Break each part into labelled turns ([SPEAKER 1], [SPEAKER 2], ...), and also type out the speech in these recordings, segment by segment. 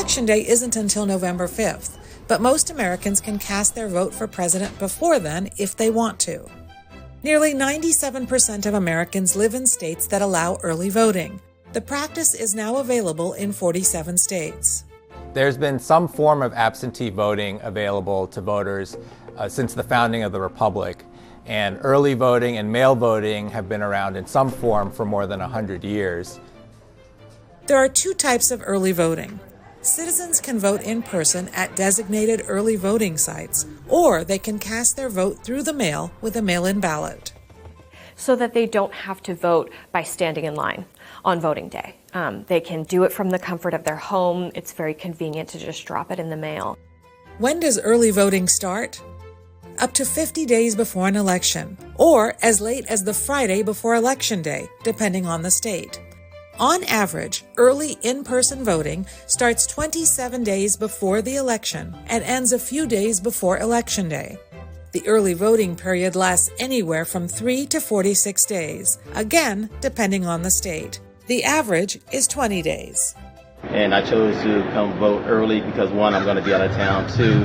[SPEAKER 1] Election Day isn't until November 5th, but most Americans can cast their vote for president before then if they want to. Nearly 97% of Americans live in states that allow early voting. The practice is now available in 47 states.
[SPEAKER 2] There's been some form of absentee voting available to voters since the founding of the Republic, and early voting and mail voting have been around in some form for more than 100 years.
[SPEAKER 1] There are two types of early voting. Citizens can vote in person at designated early voting sites, or they can cast their vote through the mail with a mail-in ballot.
[SPEAKER 3] So that they don't have to vote by standing in line on voting day. They can do it from the comfort of their home. It's very convenient to just drop it in the mail.
[SPEAKER 1] When does early voting start? Up to 50 days before an election, or as late as the Friday before Election Day, depending on the state. On average, early in-person voting starts 27 days before the election and ends a few days before Election Day. The early voting period lasts anywhere from 3 to 46 days, again, depending on the state. The average is 20 days.
[SPEAKER 4] And I chose to come vote early because, one, I'm going to be out of town. Two,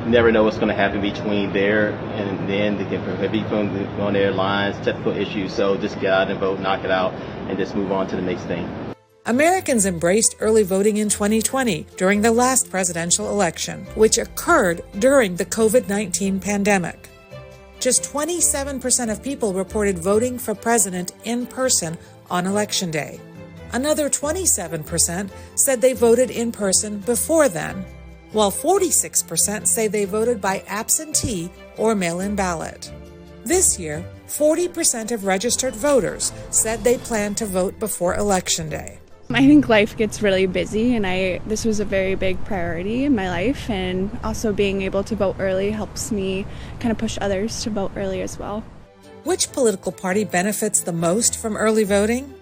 [SPEAKER 4] never know what's going to happen between there and then. They can prohibit from going their lines, technical issues. So just get out and vote, knock it out, and just move on to the next thing.
[SPEAKER 1] Americans embraced early voting in 2020 during the last presidential election, which occurred during the COVID-19 pandemic. Just 27% of people reported voting for president in person on Election Day. Another 27% said they voted in person before then, while 46% say they voted by absentee or mail-in ballot. This year, 40% of registered voters said they plan to vote before Election Day.
[SPEAKER 5] I think life gets really busy, and this was a very big priority in my life, and also being able to vote early helps me kind of push others to vote early as well.
[SPEAKER 1] Which political party benefits the most from early voting?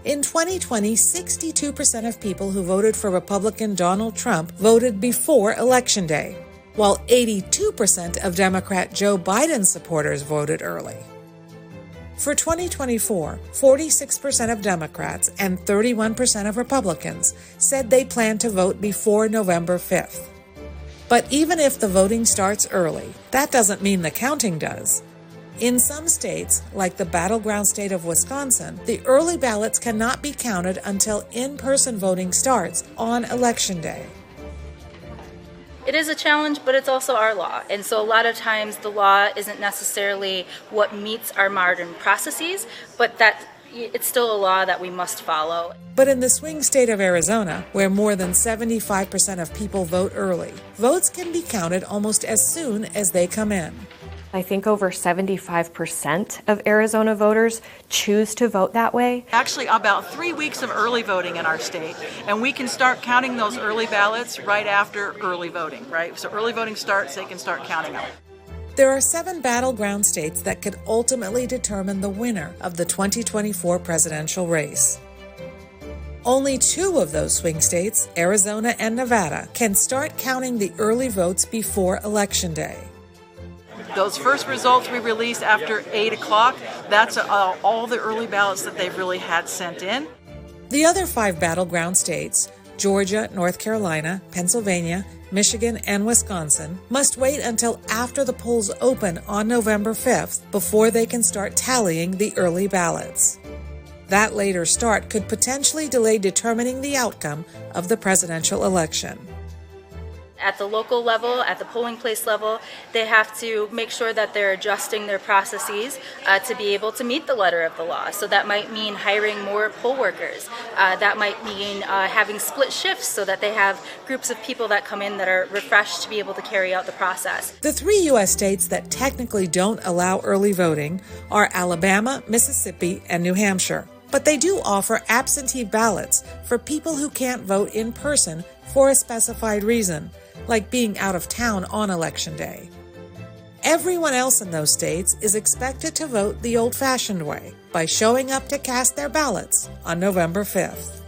[SPEAKER 1] In 2020, 62% of people who voted for Republican Donald Trump voted before Election Day, while 82% of Democrat Joe Biden supporters voted early. For 2024, 46% of Democrats and 31% of Republicans said they plan to vote before November 5th. But even if the voting starts early, that doesn't mean the counting does. In some states, like the battleground state of Wisconsin, the early ballots cannot be counted until in-person voting starts on Election Day.
[SPEAKER 6] It is a challenge, but it's also our law. And so a lot of times the law isn't necessarily what meets our modern processes, but that it's still a law that we must follow.
[SPEAKER 1] But in the swing state of Arizona, where more than 75% of people vote early, votes can be counted almost as soon as they come in.
[SPEAKER 3] I think over 75% of Arizona voters choose to vote that way.
[SPEAKER 7] Actually, about 3 weeks of early voting in our state, and we can start counting those early ballots right after early voting, right? So early voting starts, they can start counting them.
[SPEAKER 1] There are 7 battleground states that could ultimately determine the winner of the 2024 presidential race. Only 2 of those swing states, Arizona and Nevada, can start counting the early votes before Election Day.
[SPEAKER 7] Those first results we release after 8 o'clock, that's all the early ballots that they've really had sent in.
[SPEAKER 1] The other 5 battleground states, Georgia, North Carolina, Pennsylvania, Michigan, and Wisconsin, must wait until after the polls open on November 5th before they can start tallying the early ballots. That later start could potentially delay determining the outcome of the presidential election.
[SPEAKER 6] At the local level, at the polling place level, they have to make sure that they're adjusting their processes to be able to meet the letter of the law. So that might mean hiring more poll workers. That might mean having split shifts so that they have groups of people that come in that are refreshed to be able to carry out the process.
[SPEAKER 1] The 3 U.S. states that technically don't allow early voting are Alabama, Mississippi, and New Hampshire. But they do offer absentee ballots for people who can't vote in person for a specified reason, like being out of town on Election Day. Everyone else in those states is expected to vote the old-fashioned way, by showing up to cast their ballots on November 5th.